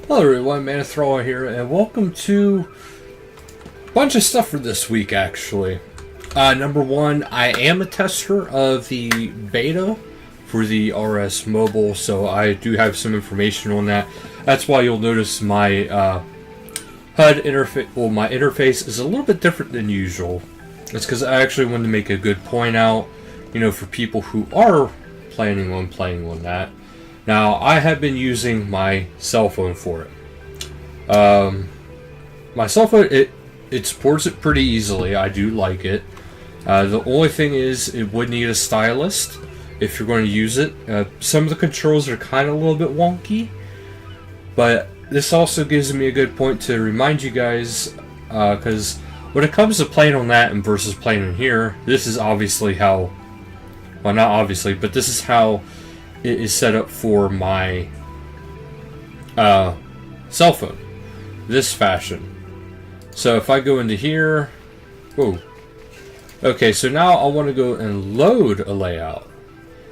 Hello everyone, Manithraw here, and welcome to a bunch of stuff for this week, actually. Number one, I am a tester of the beta for the RS Mobile, so I do have some information on that. That's why you'll notice my HUD interface, well, my interface is a little bit different than usual. It's because I actually wanted to make a good point out, for people who are planning on playing on that. Now, I have been using my cell phone for it. My cell phone, it supports it pretty easily. I do like it. The only thing is, it would need a stylus if you're going to use it. Some of the controls are kind of a little bit wonky, but this also gives me a good point to remind you guys, because when it comes to playing on that and versus playing on here, this is obviously how, well, not obviously, but this is how it is set up for my cell phone, this fashion. So if I go into here, whoa, okay, so now I want to go and load a layout.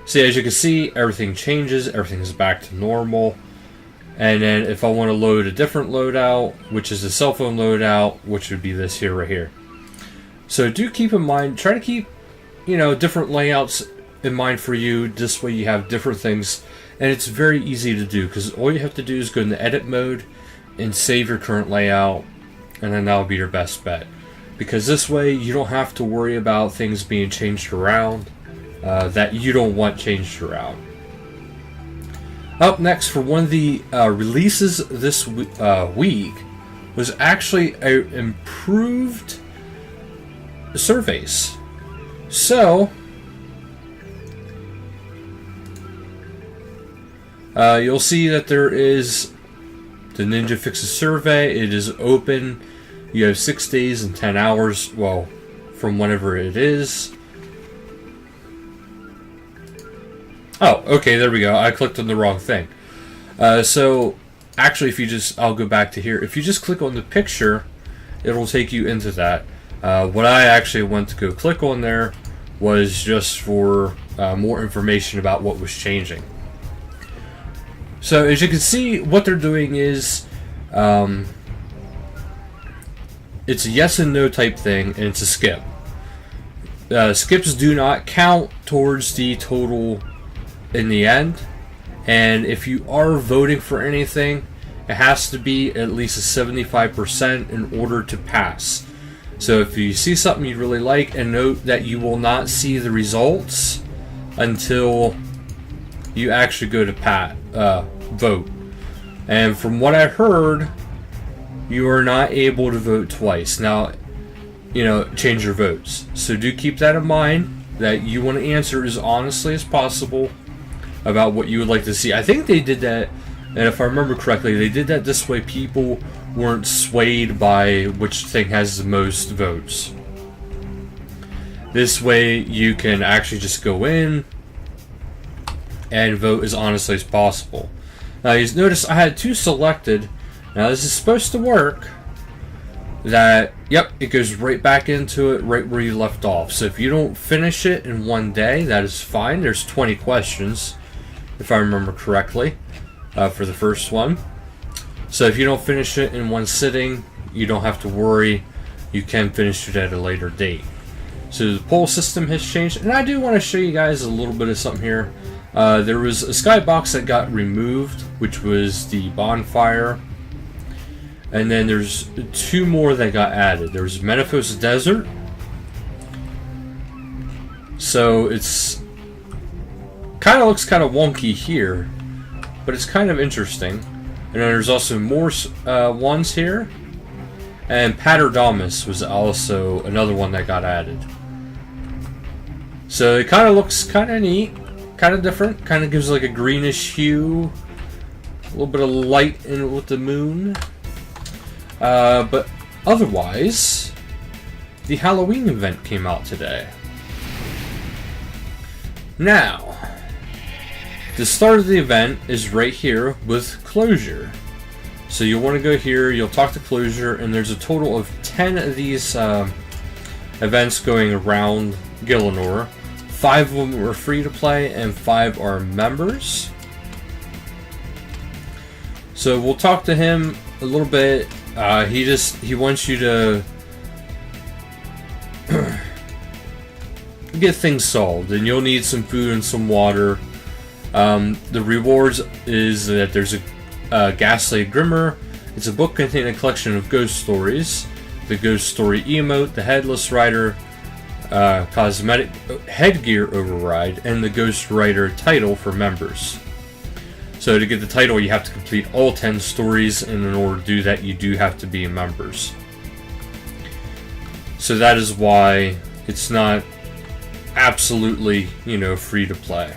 See, as you can see, everything changes, everything's back to normal. And then if I want to load a different loadout, which is the cell phone loadout, which would be this here, right here. So do keep in mind, try to keep, different layouts in mind for you. This way you have different things, and it's very easy to do because all you have to do is go into edit mode and save your current layout, and then that'll be your best bet, because this way you don't have to worry about things being changed around that you don't want changed around. Up next, for one of the releases this week was actually improved surveys. So you'll see that there is the Ninja Fixes survey. It is open. You have 6 days and 10 hours, well, from whenever it is. Oh, okay, there we go. I clicked on the wrong thing. So, actually, I'll go back to here. If you just click on the picture, it'll take you into that. What I actually went to go click on there was just for more information about what was changing. So as you can see, what they're doing is, it's a yes and no type thing, and it's a skip. Skips do not count towards the total in the end, and if you are voting for anything, it has to be at least a 75% in order to pass. So if you see something you really like, and note that you will not see the results until you actually go to vote. And from what I heard, you are not able to vote twice. Now, change your votes. So do keep that in mind, that you want to answer as honestly as possible about what you would like to see. I think they did that, and if I remember correctly, they did that this way people weren't swayed by which thing has the most votes. This way you can actually just go in and vote as honestly as possible. Now you notice I had two selected. Now this is supposed to work. That, yep, it goes right back into it right where you left off. So if you don't finish it in one day, that is fine. There's 20 questions, if I remember correctly, for the first one. So if you don't finish it in one sitting, you don't have to worry. You can finish it at a later date. So the poll system has changed, and I do want to show you guys a little bit of something here. There was a skybox that got removed, which was the bonfire. And then there's two more that got added. There's Menaphos Desert. So it's kind of looks kind of wonky here, but it's kind of interesting. And then there's also more ones here. And Paterdamus was also another one that got added. So it kind of looks kind of neat, kind of different, kind of gives like a greenish hue, a little bit of light in it with the moon. But otherwise, the Halloween event came out today. Now, the start of the event is right here with Closure. So you'll want to go here, you'll talk to Closure, and there's a total of 10 of these events going around Gielinor. 5 of them are free to play, and 5 are members. So we'll talk to him a little bit. He wants you to get things solved, and you'll need some food and some water. The rewards is that there's a Ghastly Grimmer. It's a book containing a collection of ghost stories. The Ghost Story emote, the Headless Rider cosmetic headgear override, and the Ghost Rider title for members. So to get the title, you have to complete all 10 stories, and in order to do that, you do have to be members. So that is why it's not absolutely, free to play.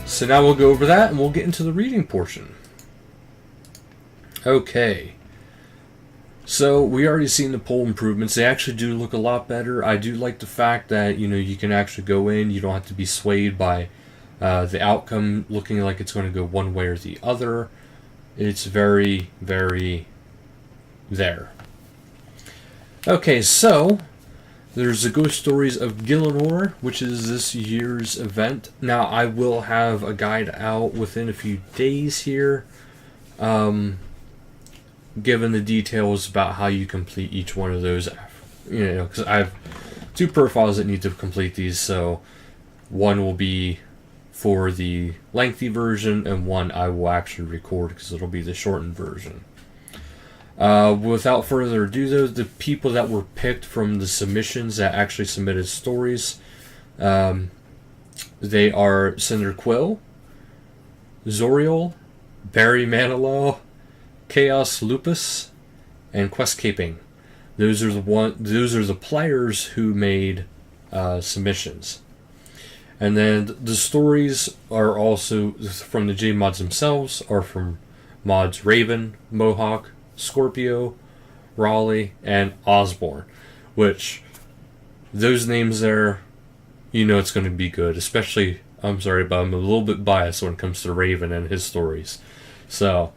So now we'll go over that, and we'll get into the reading portion. Okay. So we already seen the poll improvements. They actually do look a lot better. I do like the fact that you can actually go in. You don't have to be swayed by the outcome looking like it's going to go one way or the other. It's very, very there. Okay, so there's the Ghost Stories of Gielinor, which is this year's event. Now I will have a guide out within a few days here. Given the details about how you complete each one of those, because I have 2 profiles that need to complete these, so one will be for the lengthy version, and one I will actually record because it'll be the shortened version. Without further ado, though, the people that were picked from the submissions that actually submitted stories, they are Cinder Quill, Zoriel, Barry Manilow, Chaos Lupus, and Questcaping. Those are the players who made submissions. And then the stories are also from the J mods themselves, are from mods Raven, Mohawk, Scorpio, Raleigh, and Osborne. Which those names there, it's going to be good. Especially, I'm sorry, but I'm a little bit biased when it comes to Raven and his stories. So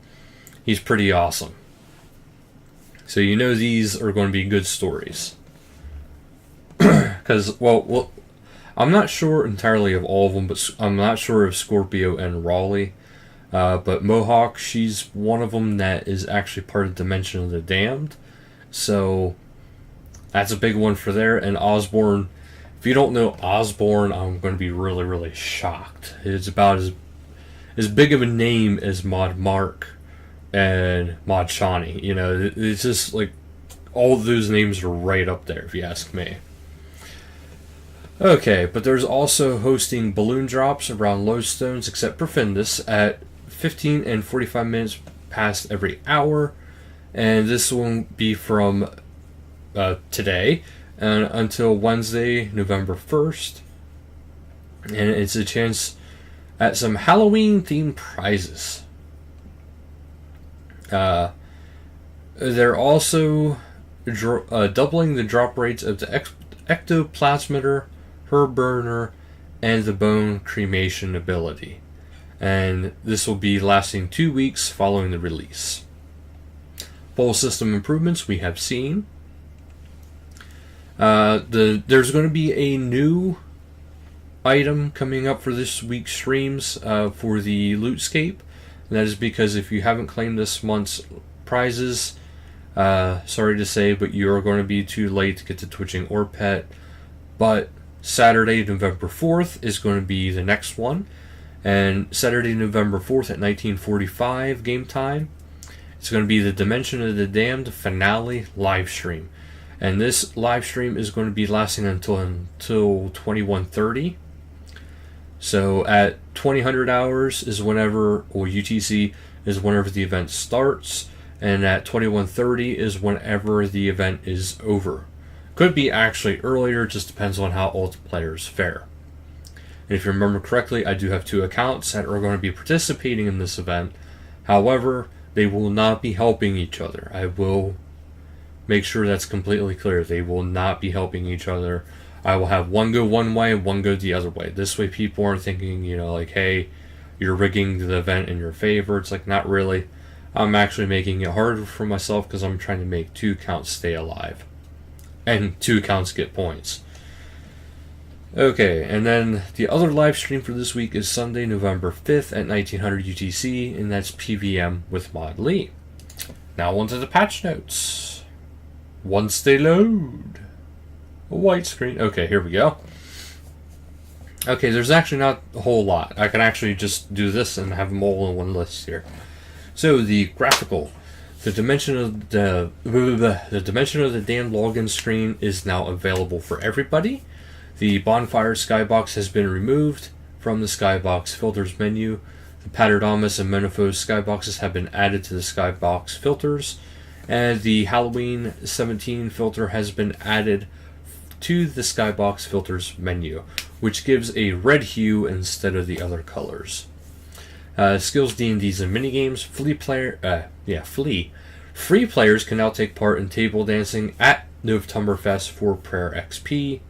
he's pretty awesome. So these are going to be good stories. Because, well, I'm not sure entirely of all of them, but I'm not sure of Scorpio and Raleigh. But Mohawk, she's one of them that is actually part of Dimension of the Damned. So that's a big one for there. And Osborne, if you don't know Osborne, I'm going to be really, really shocked. It's about as big of a name as Mod Mark and Mod Shawnee. It's just like all of those names are right up there, if you ask me. Okay, but there's also hosting balloon drops around Lodestones, except for Findus, at 15 and 45 minutes past every hour. And this will be from today and until Wednesday, November 1st. And it's a chance at some Halloween-themed prizes. They're also doubling the drop rates of the Ectoplasmitter, Herb Burner, and the Bone Cremation ability. And this will be lasting 2 weeks following the release. Bowl system improvements we have seen. There's going to be a new item coming up for this week's streams for the Lootscape. And that is because if you haven't claimed this month's prizes, sorry to say, but you are going to be too late to get the Twitching Orb Pet. But Saturday, November 4th is going to be the next one. And Saturday, November 4th at 1945 game time, it's going to be the Dimension of the Damned finale live stream. And this live stream is going to be lasting until 21:30. So at 2000 hours is whenever, or UTC is whenever the event starts, and at 21:30 is whenever the event is over. Could be actually earlier, just depends on how all the players fare. And if you remember correctly, I do have 2 accounts that are going to be participating in this event. However, they will not be helping each other. I will make sure that's completely clear. They will not be helping each other. I will have one go one way and one go the other way. This way people aren't thinking, like, hey, you're rigging the event in your favor. It's like, not really. I'm actually making it harder for myself because I'm trying to make 2 accounts stay alive. And 2 accounts get points. Okay, and then the other live stream for this week is Sunday, November 5th at 1900 UTC, and that's PVM with Mod Lee. Now onto the patch notes. Once they load. A white screen. Okay, here we go. Okay, there's actually not a whole lot. I can actually just do this and have them all in one list here. So the graphical, the dimension of the damn login screen is now available for everybody. The bonfire skybox has been removed from the skybox filters menu. The Paterdamus and Menaphos skyboxes have been added to the skybox filters, and the Halloween 17 filter has been added to the skybox filters menu, which gives a red hue instead of the other colors. Skills, D&Ds, and minigames. Free players can now take part in table dancing at Novemberfest for Prayer XP.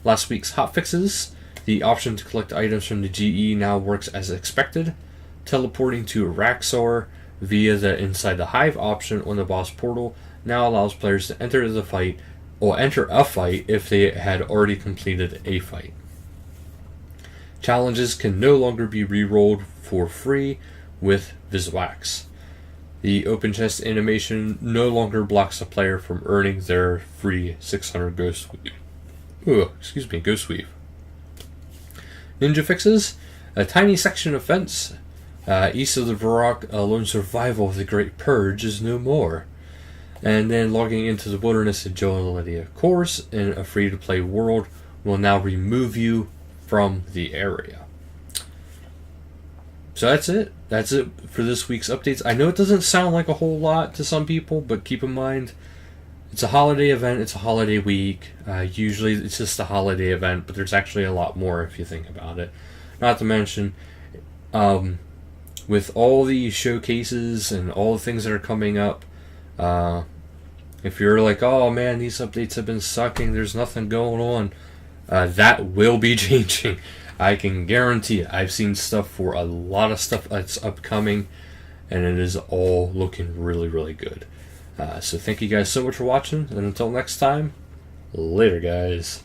Last week's hotfixes. The option to collect items from the GE now works as expected. Teleporting to Raxor via the Inside the Hive option on the boss portal now allows players to enter a fight if they had already completed a fight. Challenges can no longer be re-rolled for free with Viswax. The open chest animation no longer blocks a player from earning their free 600 Ghost Weave. Ninja fixes. A tiny section of fence east of the Varrock lone survival of the Great Purge is no more. And then logging into the Wilderness Agility course in a free-to-play world will now remove you from the area. So that's it. That's it for this week's updates. I know it doesn't sound like a whole lot to some people, but keep in mind, it's a holiday event, it's a holiday week. Usually it's just a holiday event, but there's actually a lot more if you think about it. Not to mention, with all the showcases and all the things that are coming up, if you're like, oh man, these updates have been sucking, there's nothing going on, that will be changing. I can guarantee it. I've seen stuff for a lot of stuff that's upcoming, and it is all looking really, really good. So thank you guys so much for watching, and until next time, later guys.